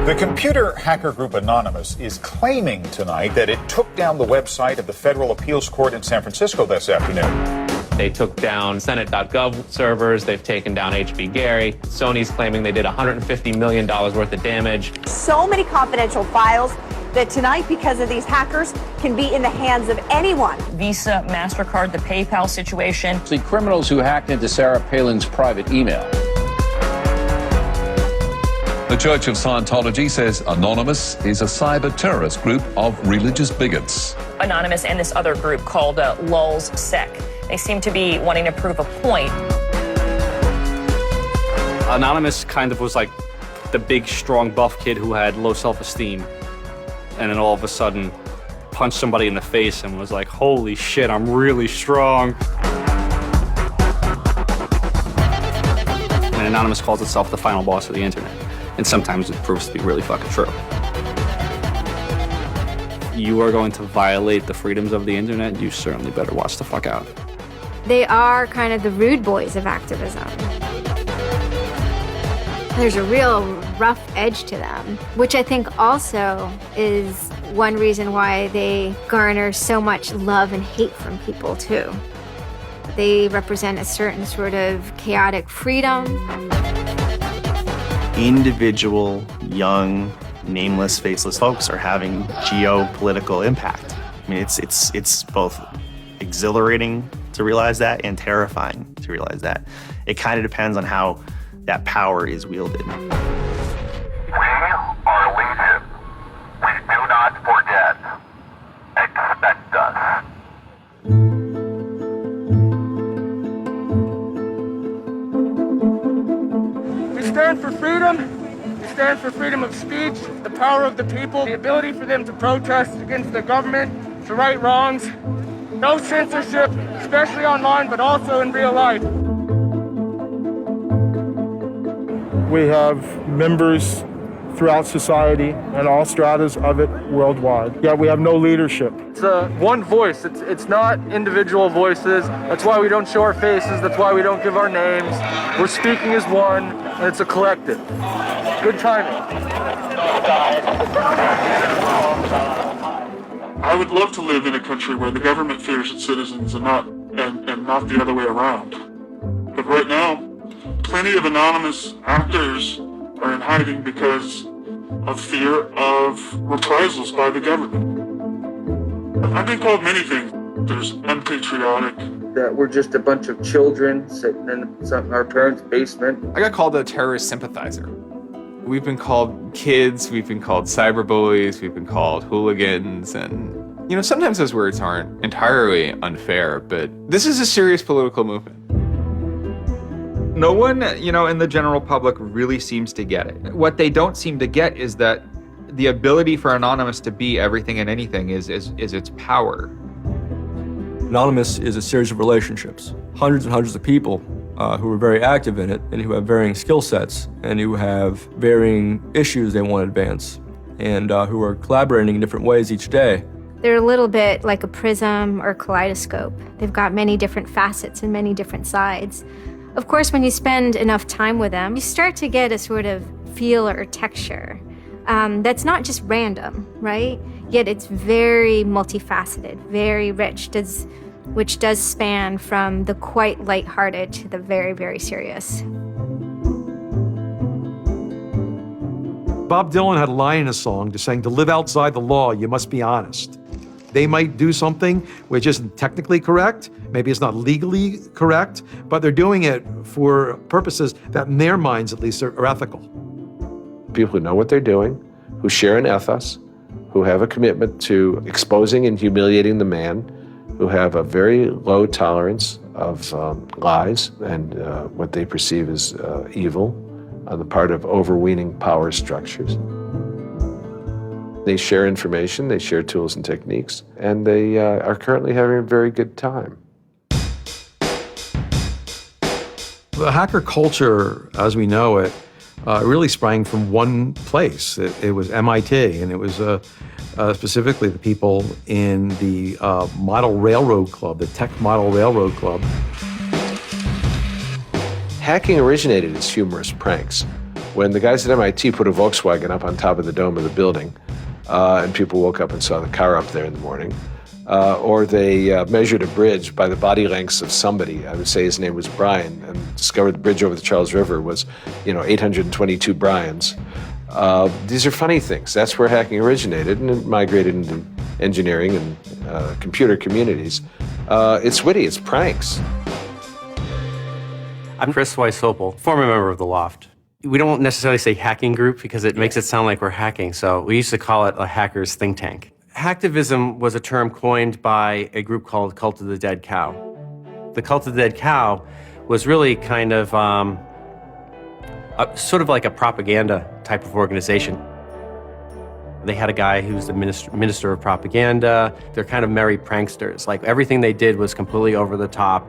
The computer hacker group Anonymous is claiming tonight that it took down the website of the Federal Appeals Court in San Francisco this afternoon. They took down Senate.gov servers. They've taken down HB Gary. Sony's claiming they did $150 million worth of damage. So many confidential files that tonight, because of these hackers, can be in the hands of anyone. Visa, MasterCard, the PayPal situation. The criminals who hacked into Sarah Palin's private email. The Church of Scientology says Anonymous is a cyber terrorist group of religious bigots. Anonymous and this other group called Lulz Sec. They seem to be wanting to prove a point. Anonymous kind of was like the big, strong, buff kid who had low self-esteem. And then all of a sudden punched somebody in the face and was like, holy shit, I'm really strong. And Anonymous calls itself the final boss of the internet. And sometimes it proves to be really fucking true. You are going to violate the freedoms of the internet, you certainly better watch the fuck out. They are kind of the rude boys of activism. There's a real rough edge to them, which I think also is one reason why they garner so much love and hate from people too. They represent a certain sort of chaotic freedom. Individual, young, nameless, faceless folks are having geopolitical impact. I mean, it's both exhilarating to realize that and terrifying to realize that. It kind of depends on how that power is wielded. We are legion. We do not forget. Expect us. We stand for freedom. We stand for freedom of speech, the power of the people, the ability for them to protest against the government, to right wrongs. No censorship, especially online, but also in real life. We have members throughout society and all stratas of it worldwide. Yet we have no leadership. It's one voice. It's not individual voices. That's why we don't show our faces. That's why we don't give our names. We're speaking as one, and it's a collective. Good timing. I would love to live in a country where the government fears its citizens and not the other way around. But right now, plenty of anonymous actors are in hiding because of fear of reprisals by the government. I've been called many things. There's unpatriotic. That we're just a bunch of children sitting in our parents' basement. I got called a terrorist sympathizer. We've been called kids, we've been called cyberbullies, we've been called hooligans, and sometimes those words aren't entirely unfair, but this is a serious political movement. No one, in the general public really seems to get it. What they don't seem to get is that the ability for Anonymous to be everything and anything is its power. Anonymous is a series of relationships, hundreds and hundreds of people who are very active in it and who have varying skill sets and who have varying issues they want to advance and who are collaborating in different ways each day. They're a little bit like a prism or kaleidoscope. They've got many different facets and many different sides. Of course, when you spend enough time with them, you start to get a sort of feel or texture that's not just random, right? Yet it's very multifaceted, very rich, which does span from the quite lighthearted to the very, very serious. Bob Dylan had a line in a song saying, to live outside the law, you must be honest. They might do something which isn't technically correct, maybe it's not legally correct, but they're doing it for purposes that in their minds at least are ethical. People who know what they're doing, who share an ethos, who have a commitment to exposing and humiliating the man, who have a very low tolerance of lies and what they perceive as evil on the part of overweening power structures. They share information, they share tools and techniques, and they are currently having a very good time. The hacker culture, as we know it, really sprang from one place. It was MIT, and it was specifically the people in the Model Railroad Club, the Tech Model Railroad Club. Hacking originated as humorous pranks. When the guys at MIT put a Volkswagen up on top of the dome of the building, and people woke up and saw the car up there in the morning, or they measured a bridge by the body lengths of somebody. I would say his name was Brian, and discovered the bridge over the Charles River was, 822 Brians. These are funny things. That's where hacking originated, and it migrated into engineering and computer communities. It's witty, it's pranks. I'm Chris Weisopel, former member of the Loft. We don't necessarily say hacking group because it makes it sound like we're hacking, so we used to call it a hackers think tank. Hacktivism was a term coined by a group called Cult of the Dead Cow. The Cult of the Dead Cow was really kind of sort of like a propaganda type of organization. They had a guy who's the minister of propaganda. They're kind of merry pranksters. Like everything they did was completely over the top.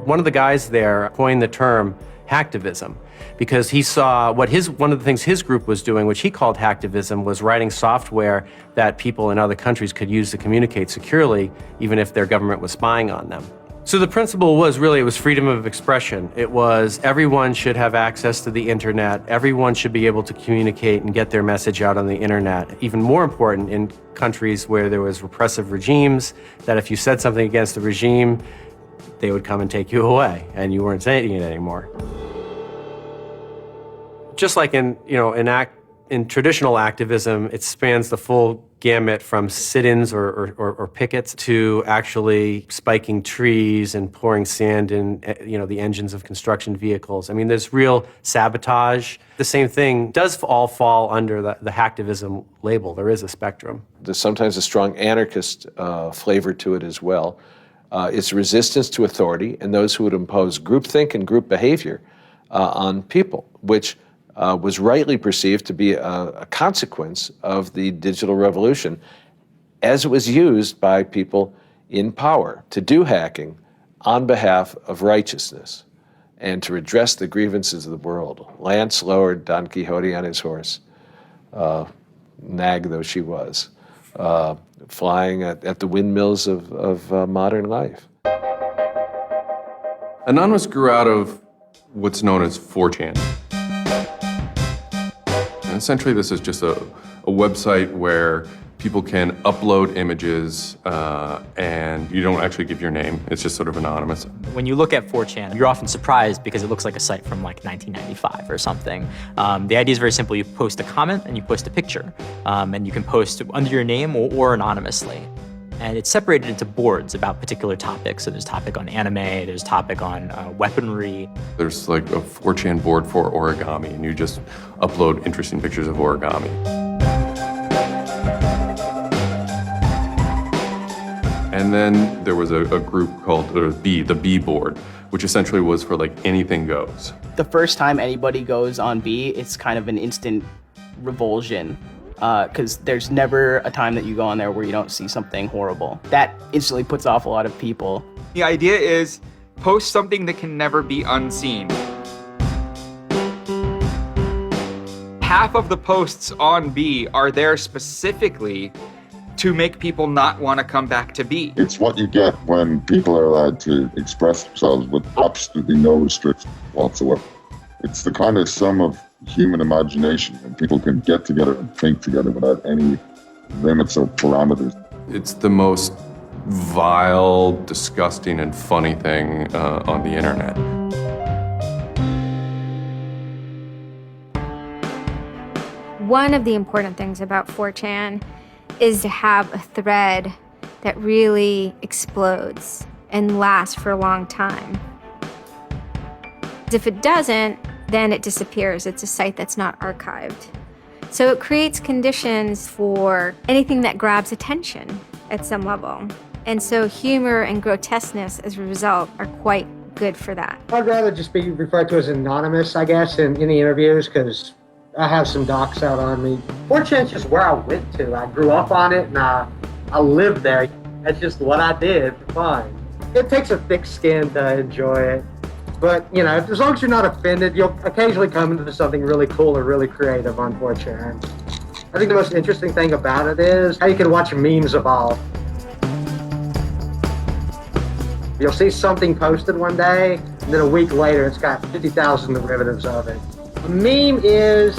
One of the guys there coined the term hacktivism because he saw one of the things his group was doing, which he called hacktivism, was writing software that people in other countries could use to communicate securely, even if their government was spying on them. So the principle was really, it was freedom of expression. It was everyone should have access to the internet. Everyone should be able to communicate and get their message out on the internet. Even more important in countries where there was repressive regimes, that if you said something against the regime, they would come and take you away, and you weren't saying it anymore. Just like in traditional activism, it spans the full gamut from sit-ins or pickets to actually spiking trees and pouring sand in the engines of construction vehicles. I mean, there's real sabotage. The same thing does all fall under the hacktivism label. There is a spectrum. There's sometimes a strong anarchist flavor to it as well. It's resistance to authority and those who would impose groupthink and group behavior on people, which was rightly perceived to be a consequence of the digital revolution as it was used by people in power to do hacking on behalf of righteousness and to redress the grievances of the world. Lance lowered Don Quixote on his horse, nag though she was, flying at the windmills of modern life. Anonymous grew out of what's known as 4chan. And essentially, this is just a website where people can upload images and you don't actually give your name. It's just sort of anonymous. When you look at 4chan, you're often surprised because it looks like a site from like 1995 or something. The idea is very simple. You post a comment and you post a picture. And you can post under your name or anonymously. And it's separated into boards about particular topics. So there's a topic on anime, there's a topic on weaponry. There's like a 4chan board for origami, and you just upload interesting pictures of origami. And then there was a group called the B board, which essentially was for like anything goes. The first time anybody goes on B, it's kind of an instant revulsion. Because there's never a time that you go on there where you don't see something horrible. That instantly puts off a lot of people. The idea is post something that can never be unseen. Half of the posts on B are there specifically to make people not want to come back to B. It's what you get when people are allowed to express themselves with absolutely no restriction whatsoever. It's the kind of sum of human imagination, and people can get together and think together without any limits or parameters. It's the most vile, disgusting, and funny thing on the internet. One of the important things about 4chan is to have a thread that really explodes and lasts for a long time. If it doesn't, then it disappears. It's a site that's not archived. So it creates conditions for anything that grabs attention at some level. And so humor and grotesqueness as a result are quite good for that. I'd rather just be referred to as anonymous, I guess, in any interviews, because I have some docs out on me. 4chan's just where I went to. I grew up on it and I lived there. That's just what I did for fun. It takes a thick skin to enjoy it. But, you know, as long as you're not offended, you'll occasionally come into something really cool or really creative on 4chan. I think the most interesting thing about it is how you can watch memes evolve. You'll see something posted one day, and then a week later, it's got 50,000 derivatives of it. A meme is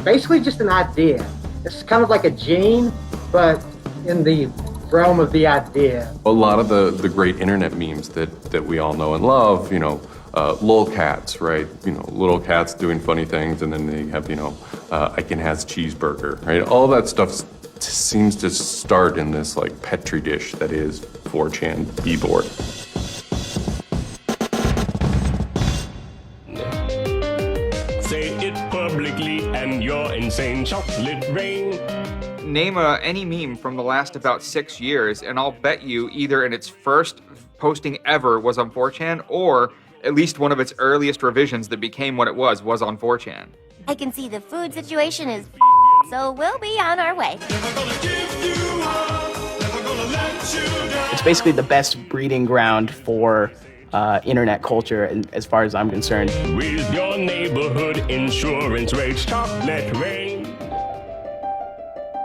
basically just an idea. It's kind of like a gene, but in the realm of the idea. A lot of the great internet memes that we all know and love, you know, lolcats, right? You know, little cats doing funny things, and then they have, you know, Ike and has cheeseburger, right? All that stuff seems to start in this like petri dish that is 4chan B-board. Say it publicly and your insane chocolate rain. Name any meme from the last about 6 years, and I'll bet you either in its first posting ever was on 4chan, or at least one of its earliest revisions that became what it was on 4chan. I can see the food situation is so we'll be on our way. It's basically the best breeding ground for internet culture, as far as I'm concerned. With your neighborhood insurance rates, chocolate rain.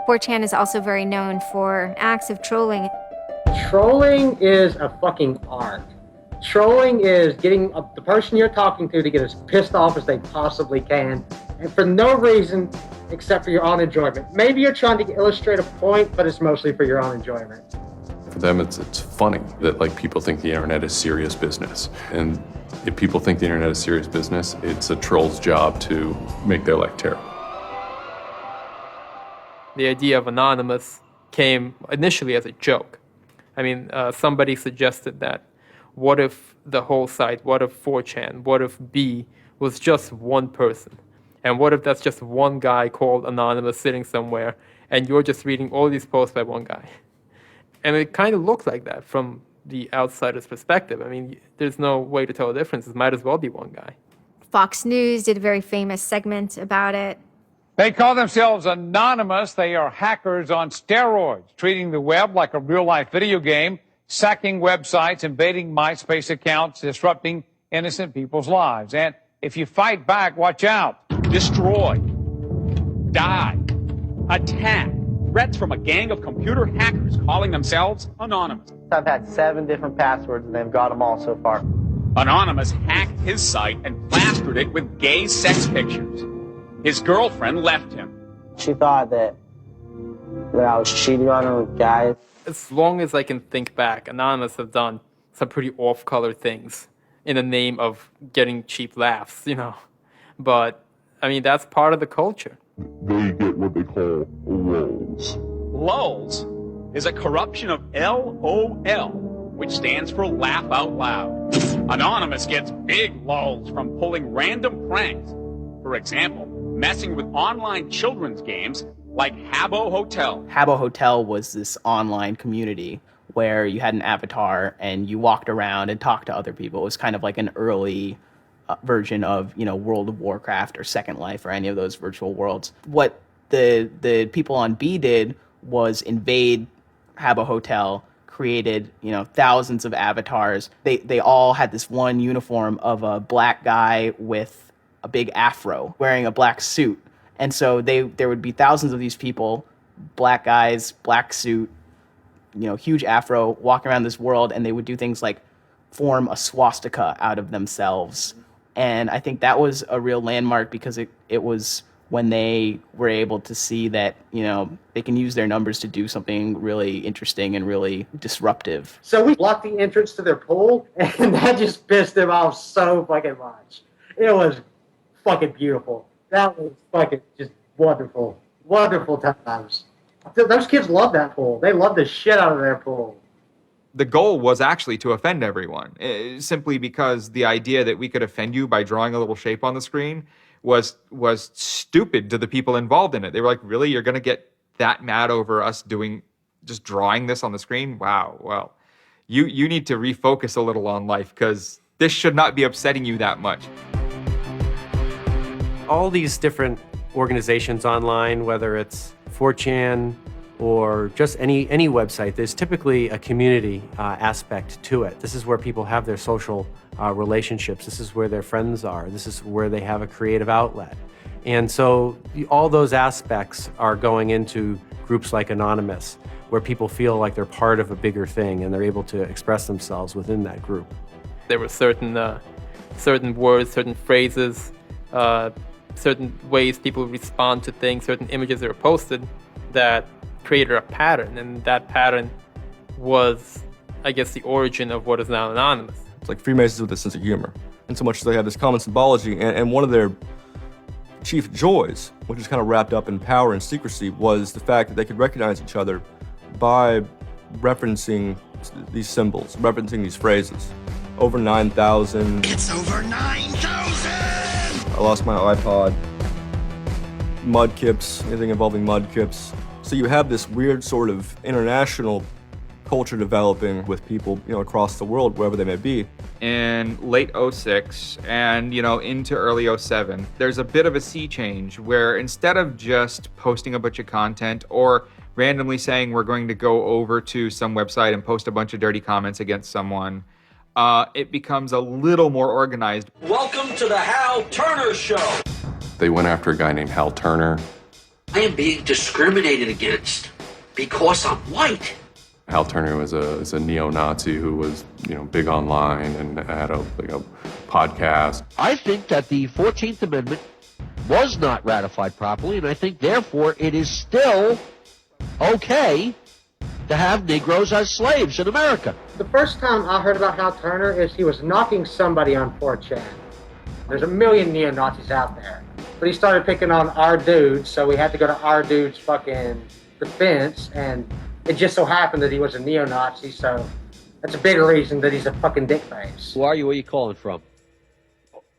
4chan is also very known for acts of trolling. Trolling is a fucking art. Trolling is getting the person you're talking to get as pissed off as they possibly can, and for no reason except for your own enjoyment. Maybe you're trying to illustrate a point, but it's mostly for your own enjoyment. For them, it's funny that like people think the internet is serious business. And if people think the internet is serious business, it's a troll's job to make their life terrible. The idea of anonymous came initially as a joke. I mean, somebody suggested that, what if the whole site, what if 4chan, what if B was just one person? And what if that's just one guy called Anonymous sitting somewhere, and you're just reading all these posts by one guy? And it kind of looked like that from the outsider's perspective. I mean, there's no way to tell the difference. It might as well be one guy. Fox News did a very famous segment about it. They call themselves anonymous. They are hackers on steroids, treating the web like a real-life video game, sacking websites, invading MySpace accounts, disrupting innocent people's lives. And if you fight back, watch out. Destroy, die, attack. Threats from a gang of computer hackers calling themselves Anonymous. I've had 7 different passwords and they've got them all so far. Anonymous hacked his site and plastered it with gay sex pictures. His girlfriend left him. She thought that I was cheating on her with guys. As long as I can think back, Anonymous have done some pretty off-color things in the name of getting cheap laughs, you know. But, I mean, that's part of the culture. They get what they call lulz. Lulz is a corruption of LOL, which stands for laugh out loud. Anonymous gets big lulz from pulling random pranks. For example, messing with online children's games like Habbo Hotel. Habbo Hotel was this online community where you had an avatar and you walked around and talked to other people. It was kind of like an early version of, you know, World of Warcraft or Second Life or any of those virtual worlds. What the people on B did was invade Habbo Hotel, created, you know, thousands of avatars. They all had this one uniform of a black guy with a big afro wearing a black suit. And so there would be thousands of these people, black guys, black suit, you know, huge afro, walking around this world, and they would do things like form a swastika out of themselves. And I think that was a real landmark because it was when they were able to see that, you know, they can use their numbers to do something really interesting and really disruptive. So we blocked the entrance to their pool, and that just pissed them off so fucking much. It was fucking beautiful. That was fucking just wonderful. Wonderful times. Those kids love that pool. They love the shit out of their pool. The goal was actually to offend everyone, simply because the idea that we could offend you by drawing a little shape on the screen was stupid to the people involved in it. They were like, really? You're going to get that mad over us just drawing this on the screen? Wow, well, you need to refocus a little on life because this should not be upsetting you that much. All these different organizations online, whether it's 4chan or just any website, there's typically a community aspect to it. This is where people have their social relationships. This is where their friends are. This is where they have a creative outlet. And so all those aspects are going into groups like Anonymous, where people feel like they're part of a bigger thing and they're able to express themselves within that group. There were certain words, certain phrases, certain ways people respond to things, certain images that were posted that created a pattern, and that pattern was, I guess, the origin of what is now Anonymous. It's like Freemasons with a sense of humor, in so much as they have this common symbology, and one of their chief joys, which is kind of wrapped up in power and secrecy, was the fact that they could recognize each other by referencing these symbols, referencing these phrases. Over 9,000. It's over 9,000! I lost my iPod. Mudkips, anything involving mudkips. So you have this weird sort of international culture developing with people, across the world, wherever they may be. In late 06 and, into early 07, there's a bit of a sea change where instead of just posting a bunch of content or randomly saying we're going to go over to some website and post a bunch of dirty comments against someone, it becomes a little more organized. Welcome to the Hal Turner Show. They went after a guy named Hal Turner. I am being discriminated against because I'm white. Hal Turner was a neo-Nazi who was, big online and had a podcast. I think that the 14th Amendment was not ratified properly, and I think, therefore, it is still okay to have Negroes as slaves in America. The first time I heard about Hal Turner is he was knocking somebody on 4chan. There's a million neo-Nazis out there. But he started picking on our dude, so we had to go to our dude's fucking defense, and it just so happened that he was a neo-Nazi, so that's a bigger reason that he's a fucking dickface. Who are you? Where are you calling from?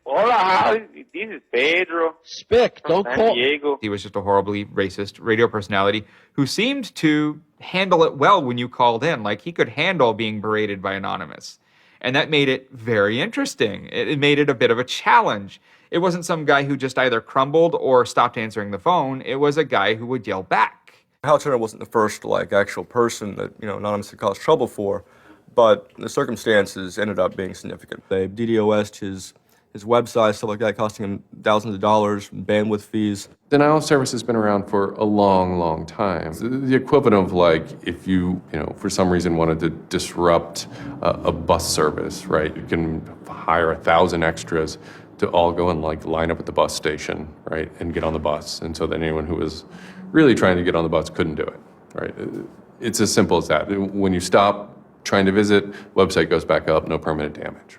Hola, Hal. This is Pedro. Spick, don't call. Diego. He was just a horribly racist radio personality who seemed to handle it well when you called in. Like, he could handle being berated by Anonymous. And that made it very interesting. It made it a bit of a challenge. It wasn't some guy who just either crumbled or stopped answering the phone. It was a guy who would yell back. Hal Turner wasn't the first, actual person that, Anonymous had caused trouble for, but the circumstances ended up being significant. They DDoS'd his website, stuff like that, costing him thousands of dollars, bandwidth fees. Denial of service has been around for a long, long time. The equivalent of if you, for some reason wanted to disrupt a bus service, right? You can hire 1,000 extras to all go and line up at the bus station, right, and get on the bus. And so then anyone who was really trying to get on the bus couldn't do it, right? It's as simple as that. When you stop trying to visit, website goes back up, no permanent damage.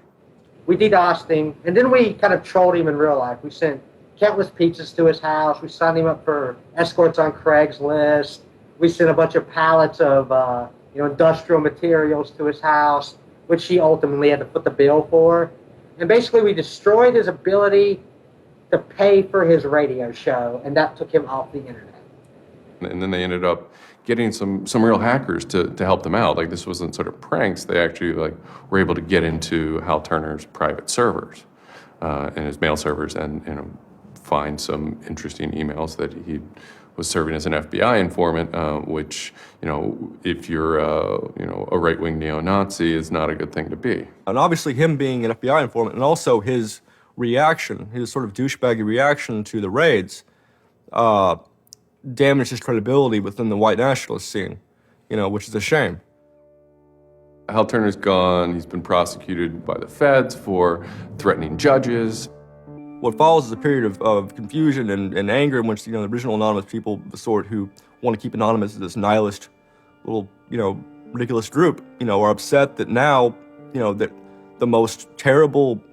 We DDoSed him, and then we kind of trolled him in real life. We sent countless pizzas to his house. We signed him up for escorts on Craigslist. We sent a bunch of pallets of industrial materials to his house, which he ultimately had to foot the bill for. And basically, we destroyed his ability to pay for his radio show, and that took him off the internet. And then they ended up getting some real hackers to help them out. This wasn't sort of pranks. They actually were able to get into Hal Turner's private servers and his mail servers and find some interesting emails that he was serving as an FBI informant, which, if you're a right-wing neo-Nazi, is not a good thing to be. And obviously him being an FBI informant and also his reaction, his sort of douchebaggy reaction to the raids, damaged his credibility within the white nationalist scene, which is a shame. Hal Turner's gone. He's been prosecuted by the feds for threatening judges. What follows is a period of confusion and anger in which, the original Anonymous people, the sort who want to keep Anonymous as this nihilist little, ridiculous group, are upset that now, that the most terrible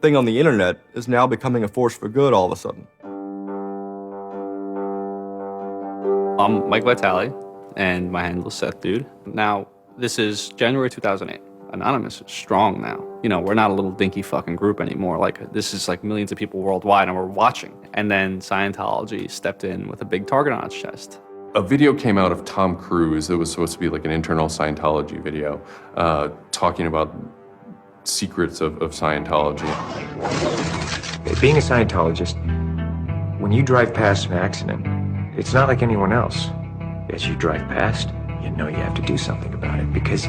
thing on the internet is now becoming a force for good all of a sudden. I'm Mike Vitale, and my handle is Seth Dude. Now, this is January 2008. Anonymous is strong now. We're not a little dinky fucking group anymore. This is millions of people worldwide, and we're watching. And then Scientology stepped in with a big target on its chest. A video came out of Tom Cruise that was supposed to be an internal Scientology video, talking about secrets of Scientology. Being a Scientologist, when you drive past an accident, it's not like anyone else. As you drive past, you know you have to do something about it because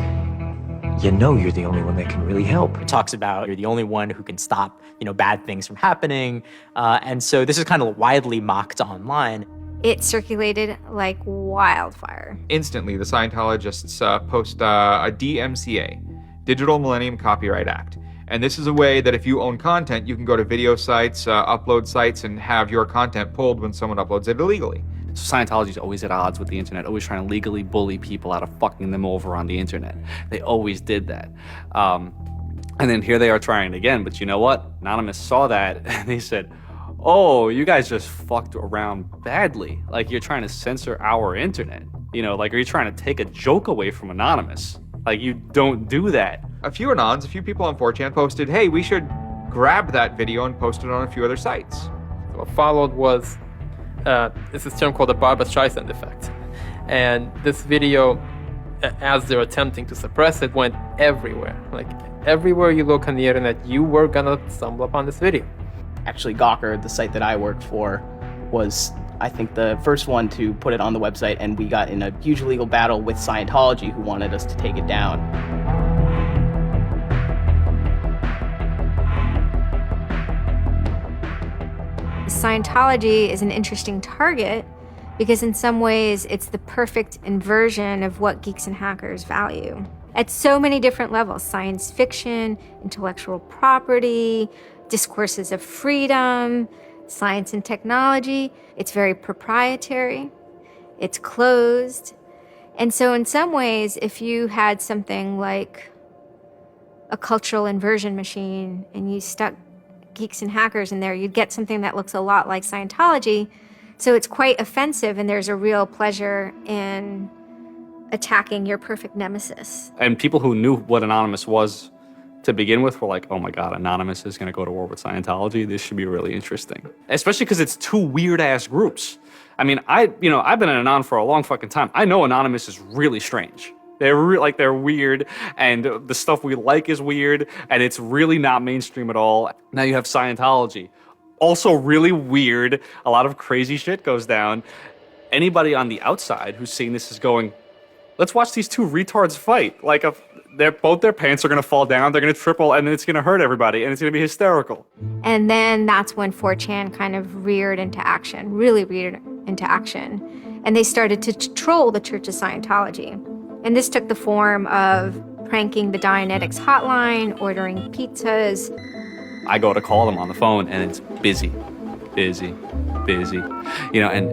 you know you're the only one that can really help. It talks about you're the only one who can stop, bad things from happening. And so this is kind of widely mocked online. It circulated like wildfire. Instantly, the Scientologists post a DMCA, Digital Millennium Copyright Act. And this is a way that if you own content, you can go to video sites, upload sites, and have your content pulled when someone uploads it illegally. So Scientology's always at odds with the internet, always trying to legally bully people out of fucking them over on the internet. They always did that. And then here they are trying again, but you know what? Anonymous saw that and they said, oh, you guys just fucked around badly. Like, you're trying to censor our internet. Like, are you trying to take a joke away from Anonymous? Like, you don't do that. A few people on 4chan posted, hey, we should grab that video and post it on a few other sites. What followed was it's this term called the Barbra Streisand effect. And this video, as they're attempting to suppress it, went everywhere. Like, everywhere you look on the internet, you were gonna stumble upon this video. Actually, Gawker, the site that I worked for, was, I think, the first one to put it on the website, and we got in a huge legal battle with Scientology, who wanted us to take it down. Scientology is an interesting target because in some ways it's the perfect inversion of what geeks and hackers value. At so many different levels: science fiction, intellectual property, discourses of freedom, science and technology. It's very proprietary, it's closed. And so in some ways, if you had something like a cultural inversion machine and you stuck geeks and hackers in there, you'd get something that looks a lot like Scientology. So it's quite offensive, and there's a real pleasure in attacking your perfect nemesis. And people who knew what Anonymous was to begin with were like, oh my God, Anonymous is gonna go to war with Scientology. This should be really interesting. Especially because it's two weird ass groups. I mean, I've been an Anon for a long fucking time. I know Anonymous is really strange. They're weird, and the stuff we like is weird, and it's really not mainstream at all. Now you have Scientology, also really weird. A lot of crazy shit goes down. Anybody on the outside who's seeing this is going, let's watch these two retards fight. Like, both their pants are gonna fall down, they're gonna triple, and then it's gonna hurt everybody, and it's gonna be hysterical. And then that's when 4chan kind of reared into action, really reared into action. And they started to troll the Church of Scientology. And this took the form of pranking the Dianetics hotline, ordering pizzas. I go to call them on the phone and it's busy. And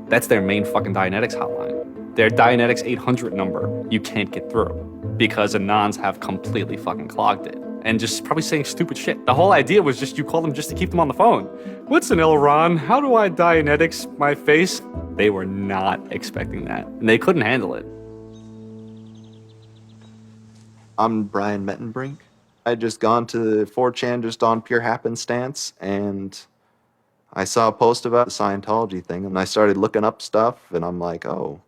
that's their main fucking Dianetics hotline. Their Dianetics 800 number, you can't get through because Anons have completely fucking clogged it. And just probably saying stupid shit. The whole idea was just you call them just to keep them on the phone. What's an Elron? How do I Dianetics my face? They were not expecting that, and they couldn't handle it. I'm Brian Mettenbrink. I'd just gone to 4chan just on pure happenstance, and I saw a post about the Scientology thing, and I started looking up stuff, and I'm like, oh,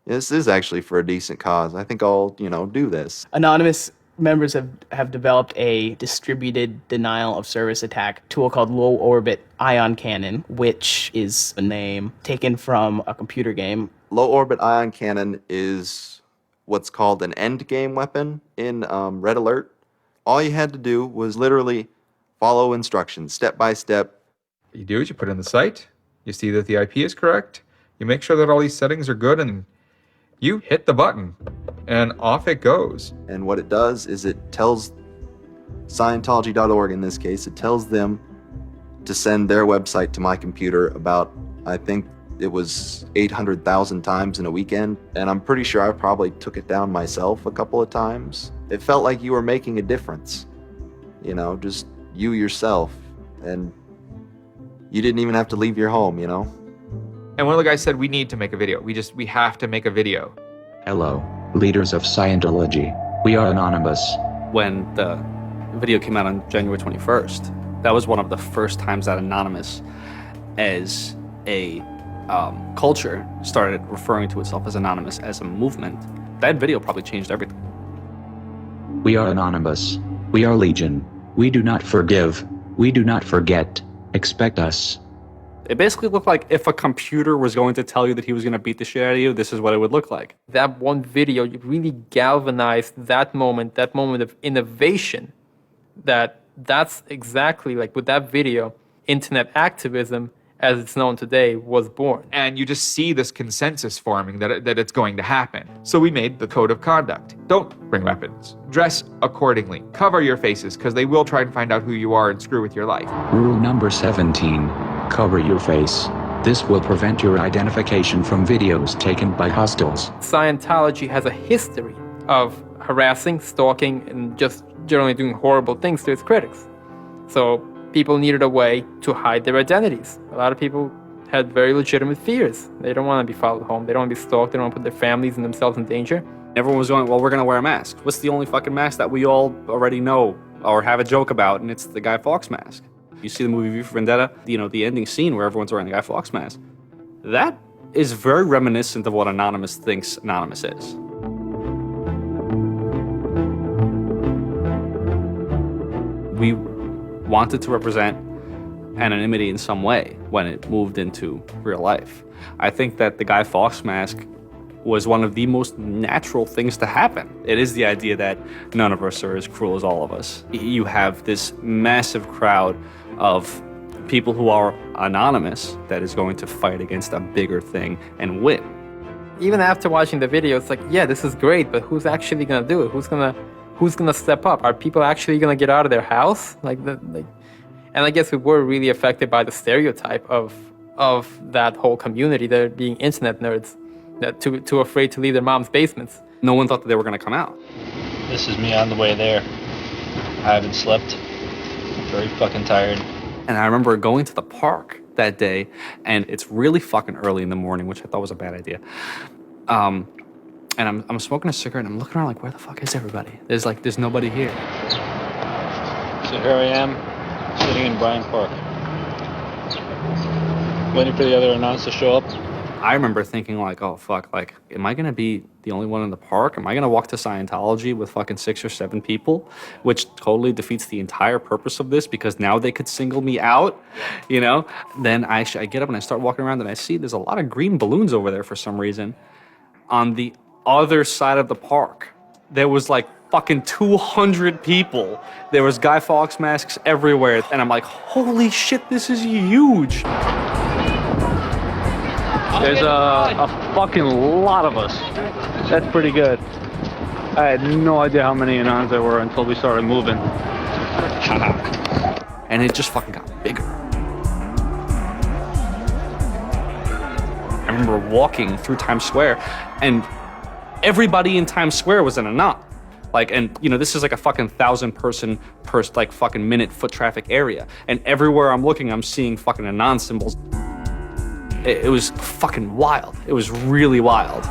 this is actually for a decent cause. I think I'll, do this. Anonymous members have developed a distributed denial of service attack tool called Low Orbit Ion Cannon, which is a name taken from a computer game. Low Orbit Ion Cannon is what's called an endgame weapon in Red Alert. All you had to do was literally follow instructions, step by step. What you do is you put in the site, you see that the IP is correct, you make sure that all these settings are good, and you hit the button, and off it goes. And what it does is it tells Scientology.org, in this case, it tells them to send their website to my computer about, I think, it was 800,000 times in a weekend, and I'm pretty sure I probably took it down myself a couple of times. It felt like you were making a difference, just you yourself, and you didn't even have to leave your home, And one of the guys said, we need to make a video. We have to make a video. Hello, leaders of Scientology. We are Anonymous. When the video came out on January 21st, that was one of the first times that Anonymous, as a culture, started referring to itself as Anonymous as a movement. That video probably changed everything. We are Anonymous. We are Legion. We do not forgive. We do not forget. Expect us. It basically looked like if a computer was going to tell you that he was going to beat the shit out of you, this is what it would look like. That one video really galvanized that moment of innovation. That's exactly like with that video, internet activism, as it's known today, was born. And you just see this consensus forming that it's going to happen. So we made the code of conduct. Don't bring weapons. Dress accordingly. Cover your faces, because they will try and find out who you are and screw with your life. Rule number 17. Cover your face. This will prevent your identification from videos taken by hostiles. Scientology has a history of harassing, stalking, and just generally doing horrible things to its critics. So people needed a way to hide their identities. A lot of people had very legitimate fears. They don't want to be followed home. They don't want to be stalked. They don't want to put their families and themselves in danger. Everyone was going, well, we're going to wear a mask. What's the only fucking mask that we all already know or have a joke about? And it's the Guy Fawkes mask. You see the movie V for Vendetta, the ending scene where everyone's wearing the Guy Fawkes mask. That is very reminiscent of what Anonymous thinks Anonymous is. We wanted to represent anonymity in some way when it moved into real life. I think that the Guy Fawkes mask was one of the most natural things to happen. It is the idea that none of us are as cruel as all of us. You have this massive crowd of people who are anonymous that is going to fight against a bigger thing and win. Even after watching the video, it's like, yeah, this is great, but who's actually gonna do it? Who's gonna step up? Are people actually gonna get out of their house? And I guess we were really affected by the stereotype of that whole community, they're being internet nerds, that too afraid to leave their mom's basements. No one thought that they were gonna come out. This is me on the way there. I haven't slept. I'm very fucking tired. And I remember going to the park that day, and it's really fucking early in the morning, which I thought was a bad idea. And I'm smoking a cigarette, and I'm looking around like, where the fuck is everybody? There's nobody here. So here I am, sitting in Bryant Park, waiting for the other announce to show up. I remember thinking like, oh fuck, like, am I gonna be the only one in the park? Am I gonna walk to Scientology with fucking 6 or 7 people? Which totally defeats the entire purpose of this, because now they could single me out, you know? Then I get up and I start walking around, and I see there's a lot of green balloons over there for some reason. On the other side of the park, there was like fucking 200 people. There was Guy Fawkes masks everywhere. And I'm like, holy shit, this is huge. There's a fucking lot of us. That's pretty good. I had no idea how many Anons there were until we started moving. And it just fucking got bigger. I remember walking through Times Square, and everybody in Times Square was an Anon. Like, and you know, this is like a fucking 1,000-person per like fucking minute foot traffic area. And everywhere I'm looking, I'm seeing fucking Anon symbols. It was fucking wild. It was really wild.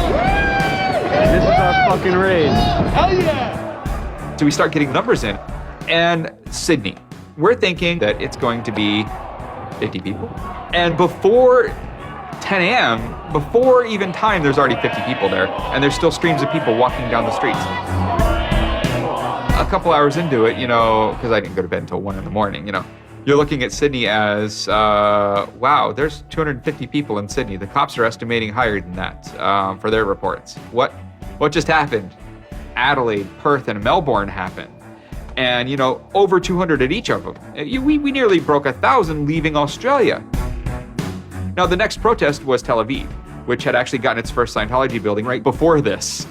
This is our fucking raid. Hell yeah! So we start getting numbers in. And Sydney, we're thinking that it's going to be 50 people. And before 10 a.m., before even time, there's already 50 people there. And there's still streams of people walking down the streets. A couple hours into it, you know, because I didn't go to bed until 1 in the morning, you know, you're looking at Sydney as, wow, there's 250 people in Sydney. The cops are estimating higher than that for their reports. What just happened? Adelaide, Perth, and Melbourne happened. And, you know, over 200 at each of them. We nearly broke 1,000 leaving Australia. Now, the next protest was Tel Aviv, which had actually gotten its first Scientology building right before this.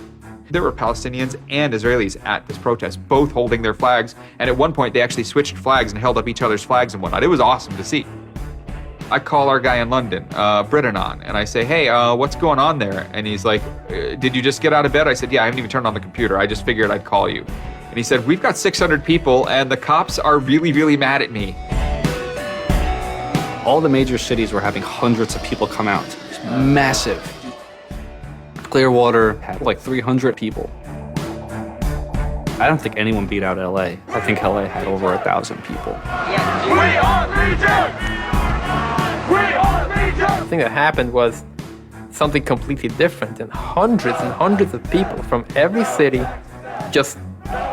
There were Palestinians and Israelis at this protest, both holding their flags. And at one point, they actually switched flags and held up each other's flags and whatnot. It was awesome to see. I call our guy in London, Britanon, and I say, hey, what's going on there? And he's like, did you just get out of bed? I said, yeah, I haven't even turned on the computer. I just figured I'd call you. And he said, we've got 600 people and the cops are really, really mad at me. All the major cities were having hundreds of people come out. It was massive. Clearwater had like 300 people. I don't think anyone beat out LA. I think LA had over 1,000 people. We are Legion! We are Legion! The thing that happened was something completely different, and hundreds of people from every city just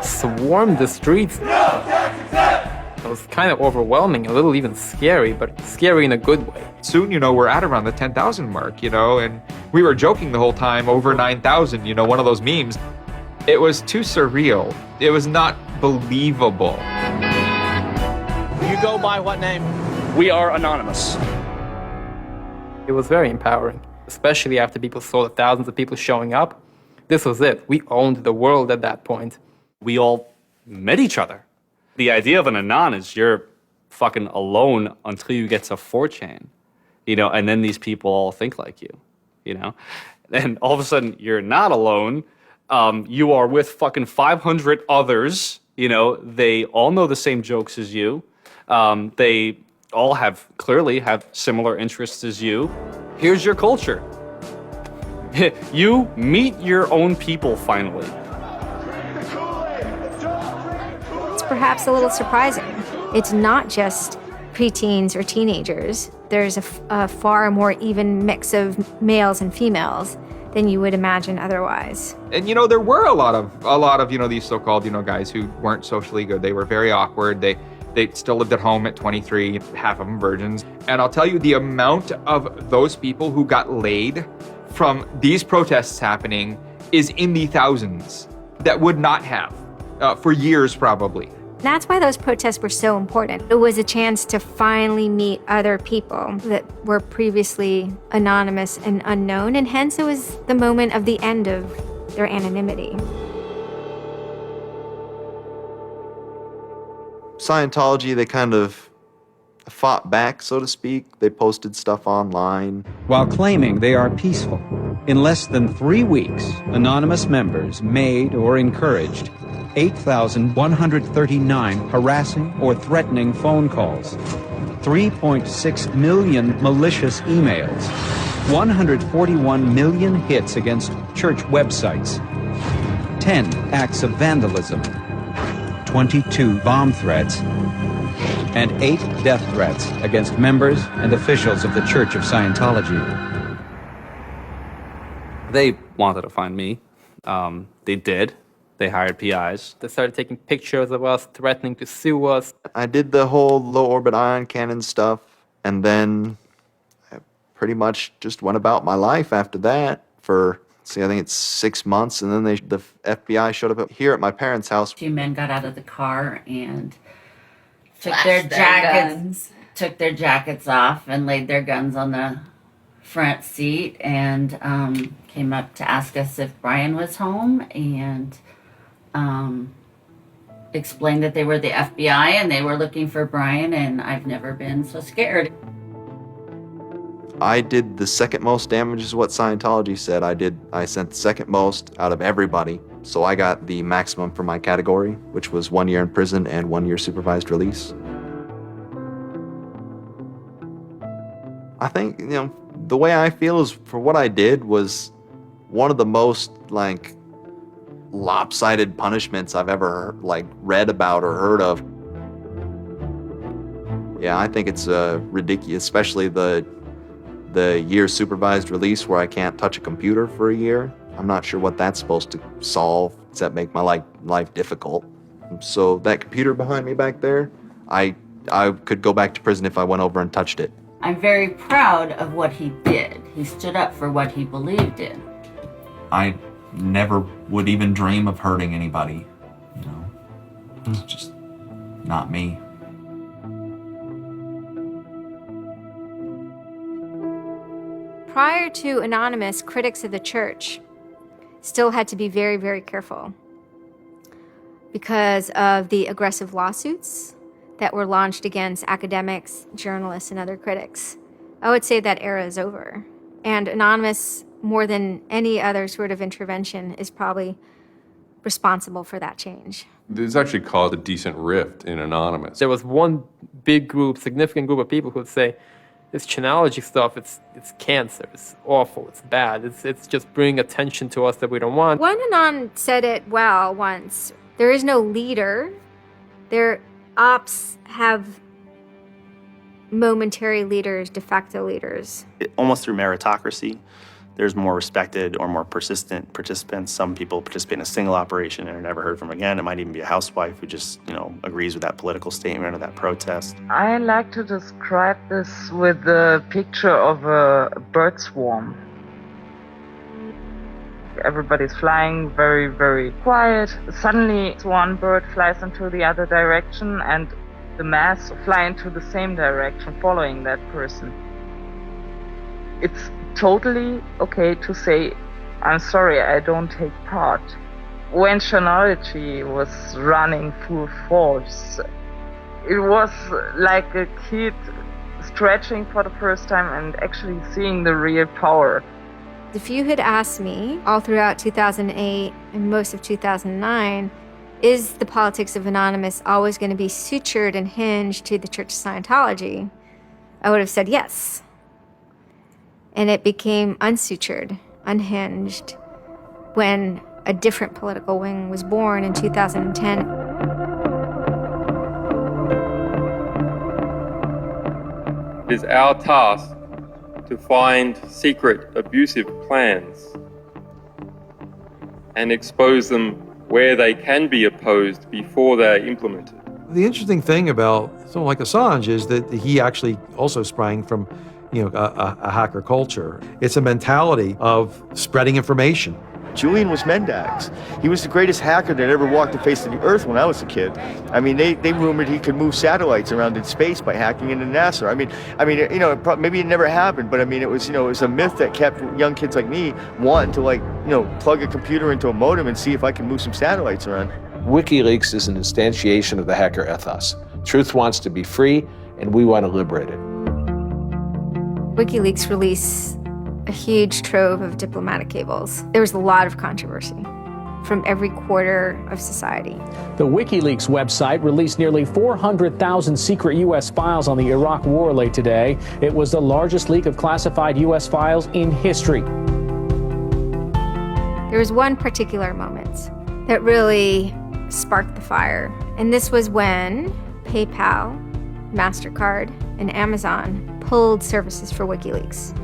swarmed the streets. It was kind of overwhelming, a little even scary, but scary in a good way. Soon, we're at around the 10,000 mark, and we were joking the whole time, over 9,000, one of those memes. It was too surreal. It was not believable. You go by what name? We are Anonymous. It was very empowering, especially after people saw the thousands of people showing up. This was it. We owned the world at that point. We all met each other. The idea of an Anon is you're fucking alone until you get to 4chan, and then these people all think like you, And all of a sudden, you're not alone. You are with fucking 500 others, They all know the same jokes as you. They all clearly have similar interests as you. Here's your culture. You meet your own people finally. It's perhaps a little surprising. It's not just preteens or teenagers. There's a far more even mix of males and females than you would imagine otherwise. And there were a lot of these so-called guys who weren't socially good. They were very awkward. They still lived at home at 23, half of them virgins. And I'll tell you, the amount of those people who got laid from these protests happening is in the thousands that would not have for years probably. That's why those protests were so important. It was a chance to finally meet other people that were previously anonymous and unknown, and hence it was the moment of the end of their anonymity. Scientology, they kind of fought back, so to speak. They posted stuff online. While claiming they are peaceful, in less than 3 weeks, anonymous members made or encouraged 8,139 harassing or threatening phone calls, 3.6 million malicious emails, 141 million hits against church websites, 10 acts of vandalism, 22 bomb threats, and 8 death threats against members and officials of the Church of Scientology. They wanted to find me. They did. They hired PIs. They started taking pictures of us, threatening to sue us. I did the whole low orbit ion cannon stuff, and then I pretty much just went about my life after that for, I think it's 6 months, and then the FBI showed up here at my parents' house. 2 men got out of the car and took Flashed their guns. took their jackets off and laid their guns on the front seat and came up to ask us if Brian was home and explained that they were the FBI and they were looking for Brian, and I've never been so scared. I did the second most damage is what Scientology said. I sent the second most out of everybody. So I got the maximum for my category, which was 1 year in prison and 1 year supervised release. I think, the way I feel is for what I did was one of the most lopsided punishments I've ever read about or heard of. Yeah, I think it's ridiculous, especially the year supervised release where I can't touch a computer for a year. I'm not sure what that's supposed to solve except make my life difficult. So that computer behind me back there, I could go back to prison if I went over and touched it. I'm very proud of what he did. He stood up for what he believed in. I never would even dream of hurting anybody. It's just not me. Prior to Anonymous, critics of the church still had to be very, very careful because of the aggressive lawsuits that were launched against academics, journalists, and other critics. I would say that era is over. And Anonymous, more than any other sort of intervention, is probably responsible for that change. This actually caused a decent rift in Anonymous. There was one big group, significant group of people who would say, this Chanology stuff, it's cancer, it's awful, it's bad, it's just bringing attention to us that we don't want. One Anon said it well once. There is no leader. Their ops have momentary leaders, de facto leaders. Almost through meritocracy, there's more respected or more persistent participants. Some people participate in a single operation and are never heard from again. It might even be a housewife who just, agrees with that political statement or that protest. I like to describe this with the picture of a bird swarm. Everybody's flying very, very quiet. Suddenly, one bird flies into the other direction and the mass fly into the same direction, following that person. It's totally okay to say, I'm sorry, I don't take part. When Chronology was running full force, it was like a kid stretching for the first time and actually seeing the real power. If you had asked me all throughout 2008 and most of 2009, is the politics of Anonymous always going to be sutured and hinged to the Church of Scientology? I would have said yes. And it became unsutured, unhinged, when a different political wing was born in 2010. It is our task to find secret abusive plans and expose them where they can be opposed before they're implemented. The interesting thing about someone like Assange is that he actually also sprang from a hacker culture. It's a mentality of spreading information. Julian was Mendax. He was the greatest hacker that ever walked the face of the earth when I was a kid. I mean, they rumored he could move satellites around in space by hacking into NASA. Maybe it never happened, but it was a myth that kept young kids like me wanting to plug a computer into a modem and see if I can move some satellites around. WikiLeaks is an instantiation of the hacker ethos. Truth wants to be free, and we want to liberate it. WikiLeaks released a huge trove of diplomatic cables. There was a lot of controversy from every quarter of society. The WikiLeaks website released nearly 400,000 secret U.S. files on the Iraq War late today. It was the largest leak of classified U.S. files in history. There was one particular moment that really sparked the fire, and this was when PayPal, MasterCard, and Amazon pulled services for WikiLeaks.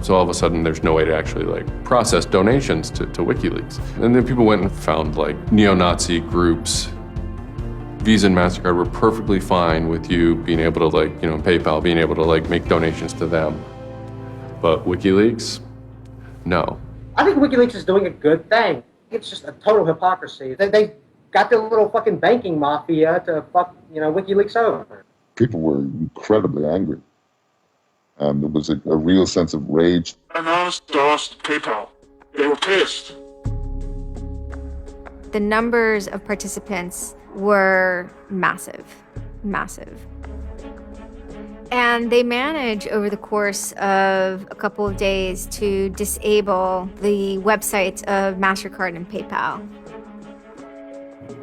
So all of a sudden, there's no way to actually process donations to WikiLeaks. And then people went and found neo-Nazi groups. Visa and MasterCard were perfectly fine with you being able to PayPal, being able to make donations to them. But WikiLeaks, no. I think WikiLeaks is doing a good thing. It's just a total hypocrisy. They got their little fucking banking mafia to fuck, WikiLeaks over. People were incredibly angry. There was a real sense of rage. Anonymous DOSed PayPal. They were pissed. The numbers of participants were massive. And they managed over the course of a couple of days to disable the websites of MasterCard and PayPal.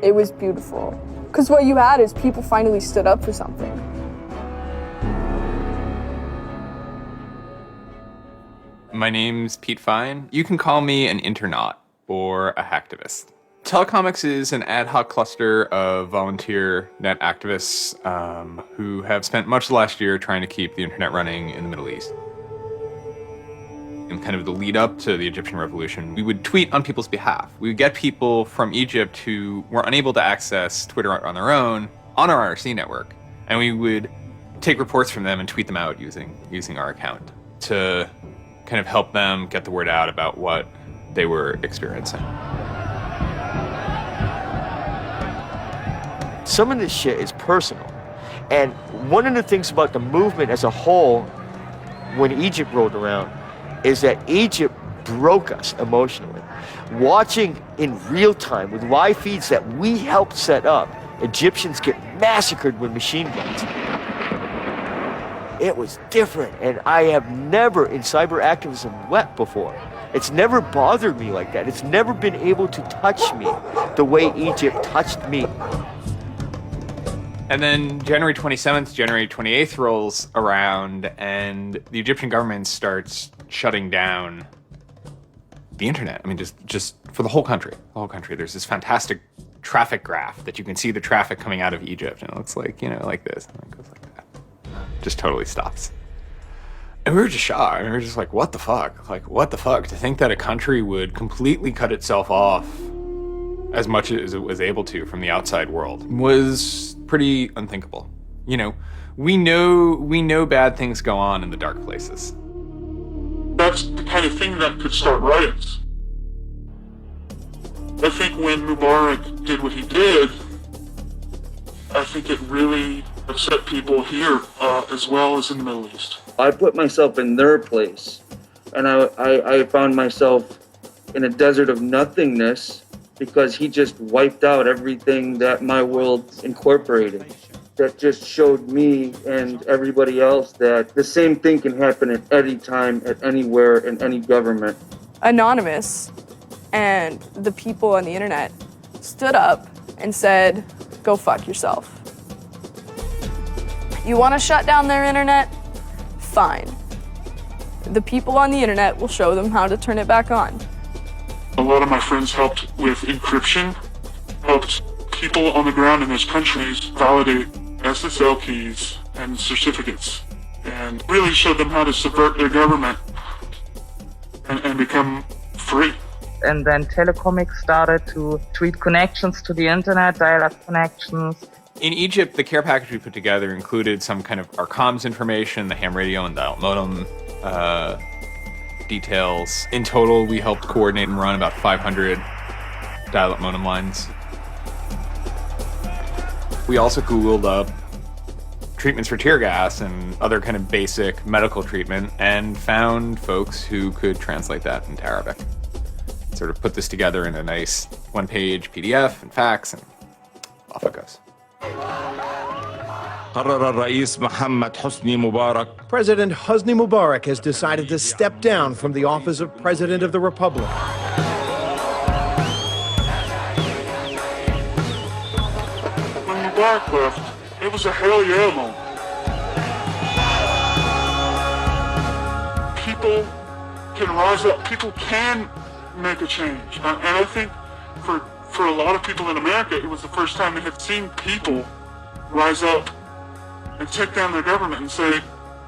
It was beautiful. Because what you had is people finally stood up for something. My name's Pete Fine. You can call me an internaut or a hacktivist. Telecomics is an ad hoc cluster of volunteer net activists who have spent much of the last year trying to keep the internet running in the Middle East. In kind of the lead up to the Egyptian revolution, we would tweet on people's behalf. We would get people from Egypt who were unable to access Twitter on their own on our IRC network, and we would take reports from them and tweet them out using our account to kind of help them get the word out about what they were experiencing. Some of this shit is personal. And one of the things about the movement as a whole, when Egypt rolled around, is that Egypt broke us emotionally. Watching in real time with live feeds that we helped set up, Egyptians get massacred with machine guns. It was different, and I have never in cyber activism wept before. It's never bothered me like that. It's never been able to touch me the way Egypt touched me. And then January 27th, January 28th rolls around, and the Egyptian government starts shutting down the internet. I mean, just for the whole country. The whole country. There's this fantastic traffic graph that you can see the traffic coming out of Egypt, and it looks like, like this, and it goes like that. Just totally stops. And we were just shocked. I mean, we were just like, what the fuck? Like, what the fuck? To think that a country would completely cut itself off as much as it was able to from the outside world was pretty unthinkable. We know bad things go on in the dark places. That's the kind of thing that could start riots. I think when Mubarak did what he did, I think it really upset people here as well as in the Middle East. I put myself in their place, and I found myself in a desert of nothingness because he just wiped out everything that my world incorporated. That just showed me and everybody else that the same thing can happen at any time, at anywhere, in any government. Anonymous and the people on the internet stood up and said, go fuck yourself. You want to shut down their internet? Fine. The people on the internet will show them how to turn it back on. A lot of my friends helped with encryption, helped people on the ground in those countries validate SSL keys and certificates, and really showed them how to subvert their government and become free. And then Telecomics started to tweet connections to the internet, dial-up connections. In Egypt, the care package we put together included some kind of our comms information, the ham radio and dial modem details. In total, we helped coordinate and run about 500 dial-up modem lines. We also Googled up treatments for tear gas and other kind of basic medical treatment and found folks who could translate that into Arabic. Sort of put this together in a nice one-page PDF and fax, and off it goes. President Hosni Mubarak has decided to step down from the office of President of the Republic. When Mubarak left, it was a hell yeah moment. People can rise up. People can make a change. And I think for a lot of people in America, it was the first time they had seen people rise up and take down their government and say,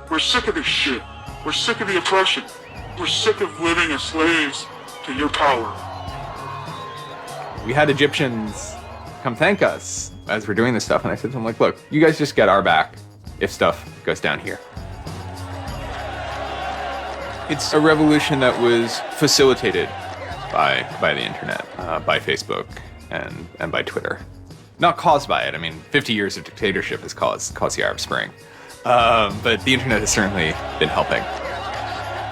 we're sick of this shit. We're sick of the oppression. We're sick of living as slaves to your power. We had Egyptians come thank us as we're doing this stuff, and I said to them, like, look, you guys just get our back if stuff goes down here. It's a revolution that was facilitated by the internet, by Facebook and by Twitter. Not caused by it. I mean, 50 years of dictatorship has caused the Arab Spring. But the internet has certainly been helping.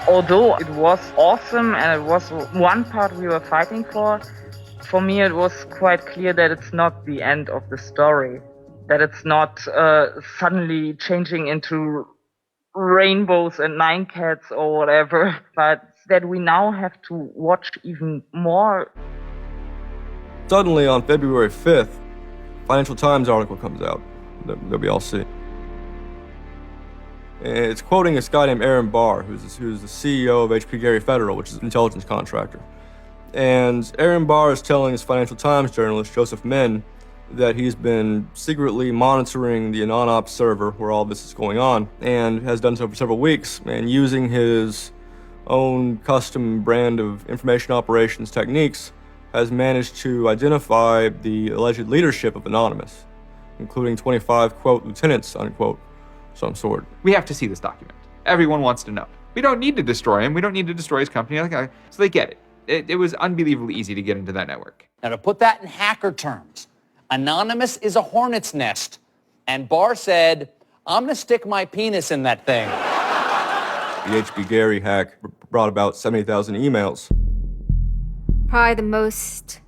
Although it was awesome and it was one part we were fighting for me it was quite clear that it's not the end of the story. That it's not suddenly changing into rainbows and 9 cats or whatever, but that we now have to watch even more. Suddenly on February 5th, Financial Times article comes out that we all see. It's quoting this guy named Aaron Barr, who's the CEO of HP Gary Federal, which is an intelligence contractor. And Aaron Barr is telling this Financial Times journalist, Joseph Min, that he's been secretly monitoring the AnonOps server where all this is going on, and has done so for several weeks, and using his own custom brand of information operations techniques, has managed to identify the alleged leadership of Anonymous, including 25, quote, lieutenants, unquote, some sort. We have to see this document. Everyone wants to know. We don't need to destroy him. We don't need to destroy his company. So they get it. It was unbelievably easy to get into that network. Now, to put that in hacker terms, Anonymous is a hornet's nest. And Barr said, I'm going to stick my penis in that thing. The HB Gary hack brought about 70,000 emails. Probably the most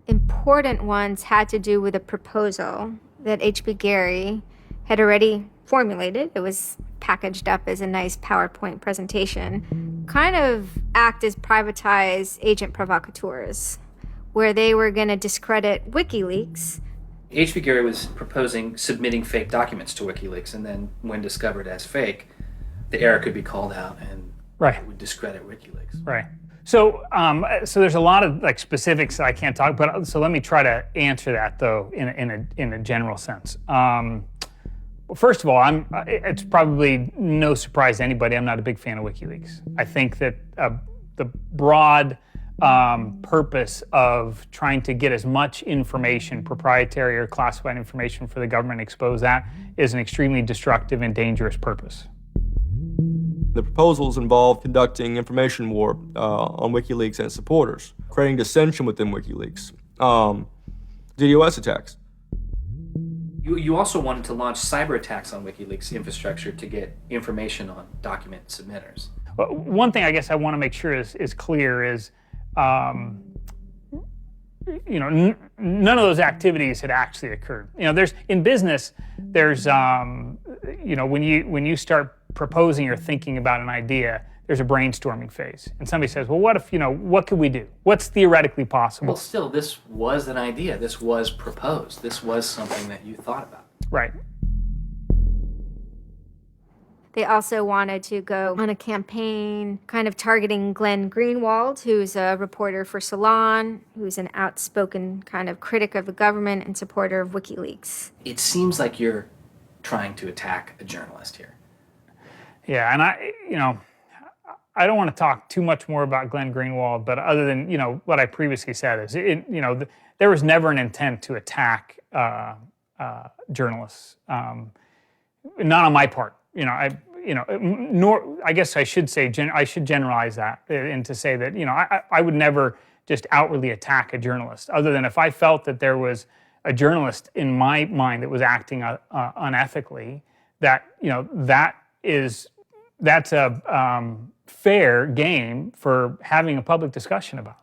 important ones had to do with a proposal that HB Gary had already formulated. It was packaged up as a nice PowerPoint presentation. Kind of act as privatized agent provocateurs, where they were going to discredit WikiLeaks. HB Gary was proposing submitting fake documents to WikiLeaks, and then when discovered as fake, the error could be called out and it would discredit WikiLeaks. Right. So there's a lot of like specifics that I can't talk about. So let me try to answer that though in a general sense. Well, first of all, it's probably no surprise to anybody. I'm not a big fan of WikiLeaks. I think that the broad purpose of trying to get as much information, proprietary or classified information for the government, expose that, is an extremely destructive and dangerous purpose. The proposals involve conducting information war on WikiLeaks and its supporters, creating dissension within WikiLeaks, DDoS attacks. You also wanted to launch cyber attacks on WikiLeaks infrastructure to get information on document submitters. Well, one thing I guess I want to make sure is clear is, you know, none of those activities had actually occurred. You know, in business, there's, you know, when you start proposing or thinking about an idea, there's a brainstorming phase. And somebody says, well, what if, you know, what could we do? What's theoretically possible? Well, still, this was an idea. This was proposed. This was something that you thought about. Right. They also wanted to go on a campaign kind of targeting Glenn Greenwald, who's a reporter for Salon, who's an outspoken kind of critic of the government and supporter of WikiLeaks. It seems like you're trying to attack a journalist here. Yeah, and I don't want to talk too much more about Glenn Greenwald, but other than, you know, what I previously said is, there was never an intent to attack journalists, not on my part. Nor I guess I should say I should generalize that and to say that, you know, I would never just outwardly attack a journalist, other than if I felt that there was a journalist in my mind that was acting unethically. That, you know, that's a fair game for having a public discussion about.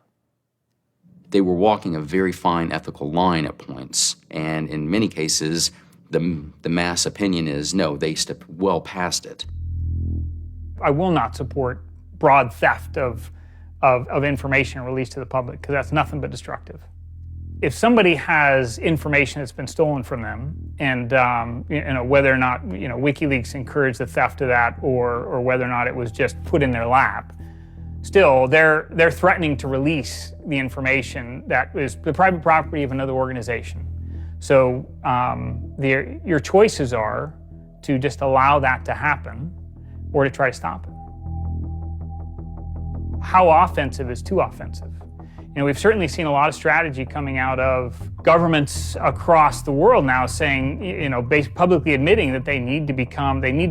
They were walking a very fine ethical line at points, and in many cases, the mass opinion is, no, they stepped well past it. I will not support broad theft of information released to the public, because that's nothing but destructive. If somebody has information that's been stolen from them, and whether or not WikiLeaks encouraged the theft of that, or whether or not it was just put in their lap, still they're threatening to release the information that is the private property of another organization. So your choices are to just allow that to happen, or to try to stop it. How offensive is too offensive? You know, we've certainly seen a lot of strategy coming out of governments across the world now saying, publicly admitting that they need to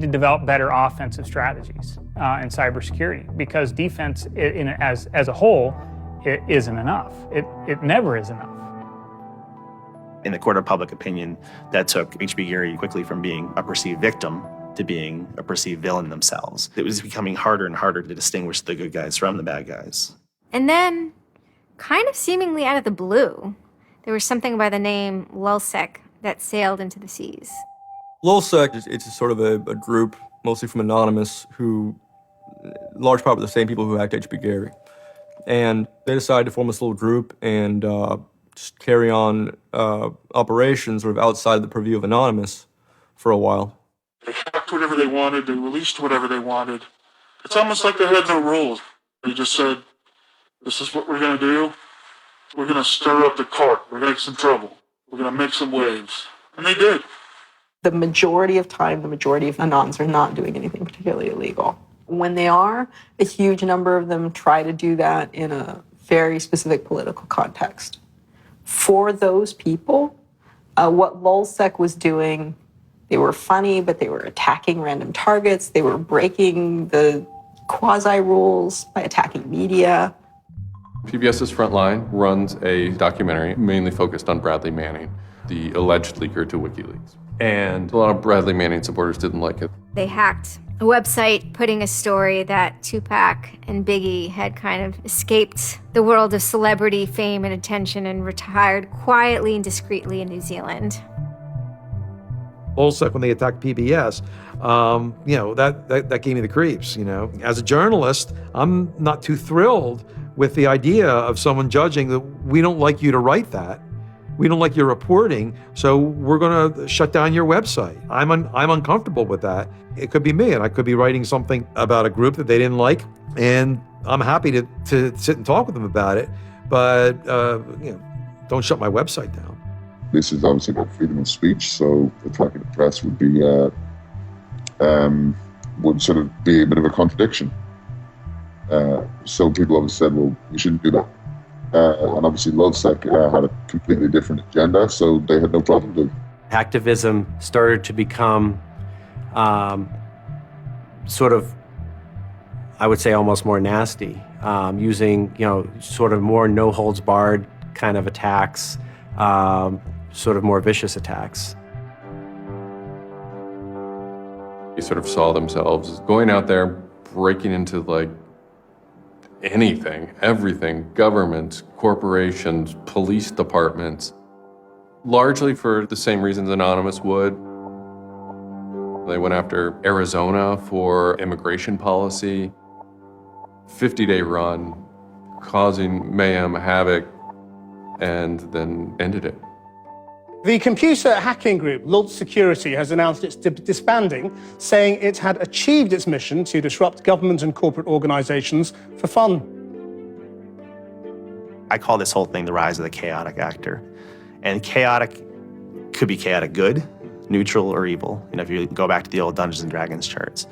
develop better offensive strategies in cybersecurity, because defense as a whole, it isn't enough. It never is enough. In the court of public opinion, that took H.B. Gary quickly from being a perceived victim to being a perceived villain themselves. It was becoming harder and harder to distinguish the good guys from the bad guys. And then, kind of seemingly out of the blue, there was something by the name Lulzsec that sailed into the seas. Lulzsec, it's sort of a group, mostly from Anonymous, who, large part of the same people who hacked H.B. Gary. And they decided to form this little group and just carry on operations sort of outside the purview of Anonymous for a while. They hacked whatever they wanted, they released whatever they wanted. It's almost like they had no rules. They just said, this is what we're going to do. We're going to stir up the cart. We're going to make some trouble. We're going to make some waves. And they did. The majority of time, the majority of Anons are not doing anything particularly illegal. When they are, a huge number of them try to do that in a very specific political context. For those people, what Lulzsec was doing, they were funny, but they were attacking random targets. They were breaking the quasi-rules by attacking media. PBS's Frontline runs a documentary mainly focused on Bradley Manning, the alleged leaker to WikiLeaks. And a lot of Bradley Manning supporters didn't like it. They hacked a website putting a story that Tupac and Biggie had kind of escaped the world of celebrity fame and attention and retired quietly and discreetly in New Zealand. Lulzsec, when they attacked PBS, that gave me the creeps, As a journalist, I'm not too thrilled with the idea of someone judging that we don't like you to write that. We don't like your reporting, so we're going to shut down your website. I'm uncomfortable with that. It could be me, and I could be writing something about a group that they didn't like, And I'm happy to sit and talk with them about it, but don't shut my website down. This is obviously about freedom of speech, so attacking the press would be would sort of be a bit of a contradiction. So people obviously said, well, we shouldn't do that. And obviously LulzSec had a completely different agenda, so they had no problem doing it. Hacktivism started to become sort of, I would say, almost more nasty, using, sort of more no-holds-barred kind of attacks, sort of more vicious attacks. They sort of saw themselves as going out there, breaking into like anything, everything, governments, corporations, police departments, largely for the same reasons Anonymous would. They went after Arizona for immigration policy, 50-day run, causing mayhem, havoc, and then ended it. The computer hacking group, Lulz Security, has announced its disbanding, saying it had achieved its mission to disrupt government and corporate organizations for fun. I call this whole thing the rise of the chaotic actor. And chaotic could be chaotic good, neutral, or evil. If you go back to the old Dungeons and Dragons charts.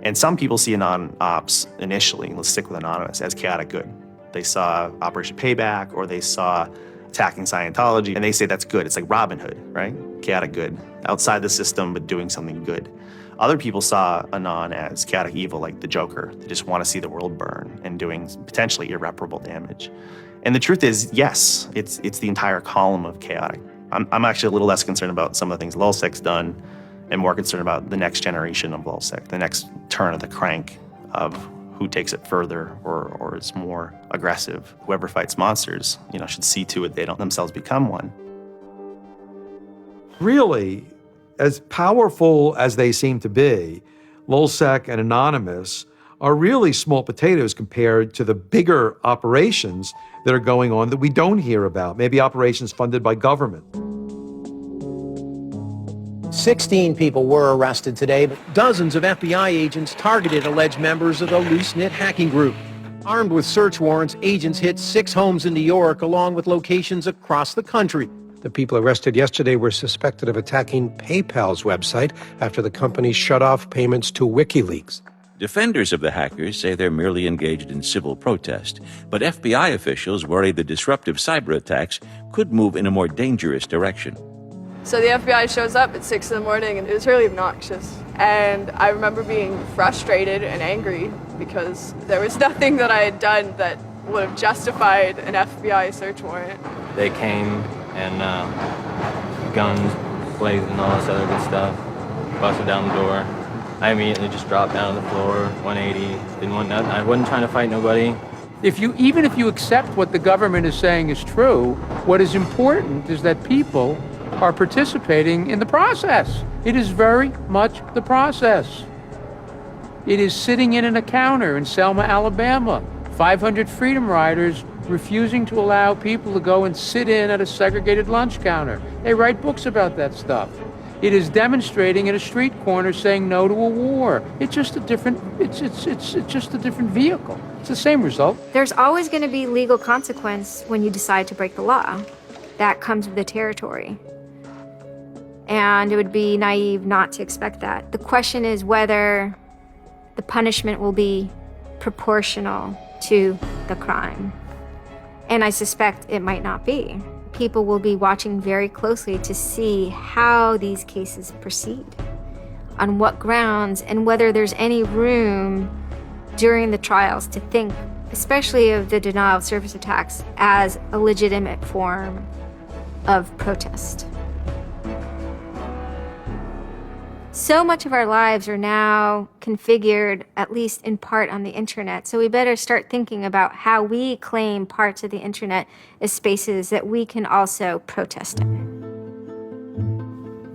And some people see Anon-Ops initially, let's stick with Anonymous, as chaotic good. They saw Operation Payback, or they saw attacking Scientology, and they say that's good. It's like Robin Hood, right? Chaotic good. Outside the system, but doing something good. Other people saw Anon as chaotic evil, like the Joker. They just want to see the world burn and doing potentially irreparable damage. And the truth is, yes, it's the entire column of chaotic. I'm actually a little less concerned about some of the things LulzSec's done and more concerned about the next generation of LulzSec, the next turn of the crank of who takes it further or is more aggressive. Whoever fights monsters, should see to it they don't themselves become one. Really, as powerful as they seem to be, LulzSec and Anonymous are really small potatoes compared to the bigger operations that are going on that we don't hear about, maybe operations funded by government. 16 people were arrested today, but dozens of FBI agents targeted alleged members of the loose-knit hacking group. Armed with search warrants, agents hit 6 homes in New York, along with locations across the country. The people arrested yesterday were suspected of attacking PayPal's website after the company shut off payments to WikiLeaks. Defenders of the hackers say they're merely engaged in civil protest, but FBI officials worry the disruptive cyber attacks could move in a more dangerous direction. So the FBI shows up at 6 in the morning, and it was really obnoxious. And I remember being frustrated and angry because there was nothing that I had done that would have justified an FBI search warrant. They came and guns blazing and all this other good stuff, busted down the door. I immediately just dropped down on the floor, 180, didn't want nothing. I wasn't trying to fight nobody. Even if you accept what the government is saying is true, what is important is that people are participating in the process. It is very much the process. It is sitting in an encounter in Selma, Alabama. 500 Freedom Riders refusing to allow people to go and sit in at a segregated lunch counter. They write books about that stuff. It is demonstrating at a street corner saying no to a war. It's just a different, it's just a different vehicle. It's the same result. There's always going to be legal consequence when you decide to break the law. That comes with the territory. And it would be naive not to expect that. The question is whether the punishment will be proportional to the crime. And I suspect it might not be. People will be watching very closely to see how these cases proceed, on what grounds, and whether there's any room during the trials to think, especially of the denial of service attacks, as a legitimate form of protest. So much of our lives are now configured, at least in part, on the internet. So we better start thinking about how we claim parts of the internet as spaces that we can also protest in.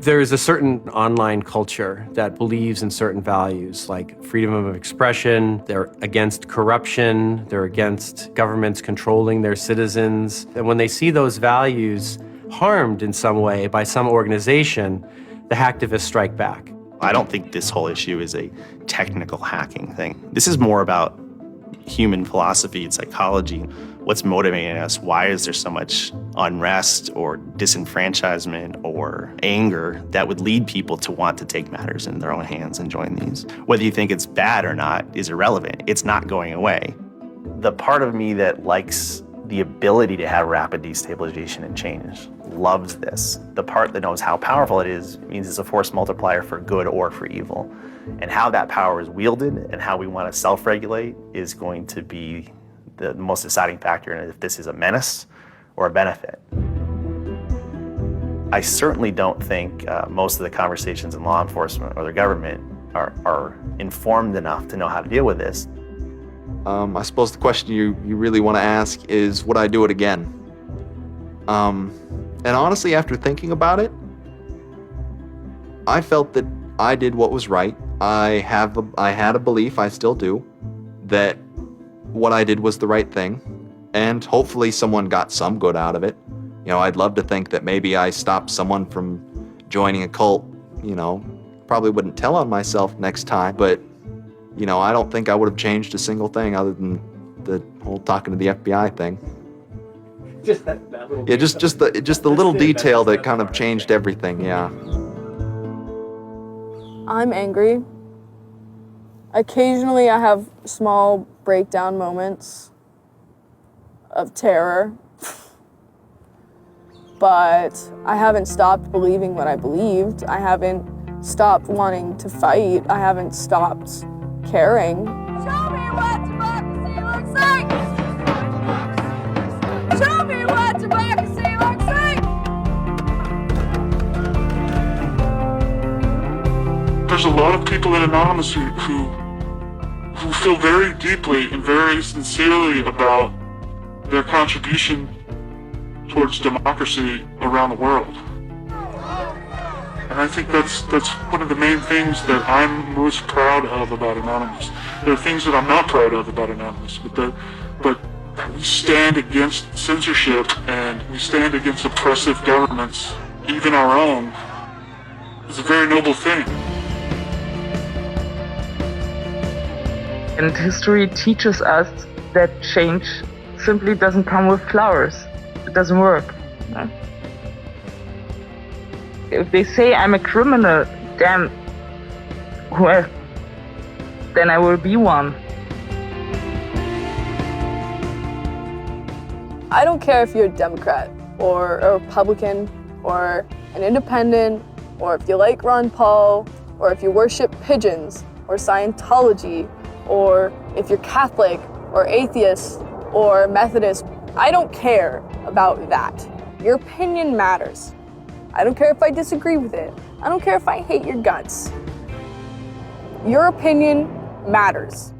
There is a certain online culture that believes in certain values, like freedom of expression. They're against corruption. They're against governments controlling their citizens. And when they see those values harmed in some way by some organization, the hacktivists strike back. I don't think this whole issue is a technical hacking thing. This is more about human philosophy and psychology. What's motivating us? Why is there so much unrest or disenfranchisement or anger that would lead people to want to take matters in their own hands and join these? Whether you think it's bad or not is irrelevant. It's not going away. The part of me that likes the ability to have rapid destabilization and change loves this. The part that knows how powerful it is means it's a force multiplier for good or for evil. And how that power is wielded and how we want to self-regulate is going to be the most deciding factor in if this is a menace or a benefit. I certainly don't think most of the conversations in law enforcement or the government are informed enough to know how to deal with this. I suppose the question you really want to ask is, would I do it again? And honestly, after thinking about it, I felt that I did what was right. I had a belief, I still do, that what I did was the right thing, and hopefully someone got some good out of it. You know, I'd love to think that maybe I stopped someone from joining a cult, you know. Probably wouldn't tell on myself next time, but, you know, I don't think I would have changed a single thing other than the whole talking to the FBI thing. Just that little Yeah, just the little detail that kind of changed everything, yeah. I'm angry. Occasionally I have small breakdown moments of terror, but I haven't stopped believing what I believed. I haven't stopped wanting to fight. I haven't stopped caring. Show me what democracy looks like! Show me what democracy looks like! There's a lot of people in Anonymous who feel very deeply and very sincerely about their contribution towards democracy around the world. And I think that's one of the main things that I'm most proud of about Anonymous. There are things that I'm not proud of about Anonymous, but we stand against censorship and we stand against oppressive governments, even our own. It's a very noble thing. And history teaches us that change simply doesn't come with flowers. It doesn't work. No? If they say I'm a criminal, damn, well, then I will be one. I don't care if you're a Democrat or a Republican or an independent or if you like Ron Paul or if you worship pigeons or Scientology or if you're Catholic or atheist or Methodist. I don't care about that. Your opinion matters. I don't care if I disagree with it. I don't care if I hate your guts. Your opinion matters.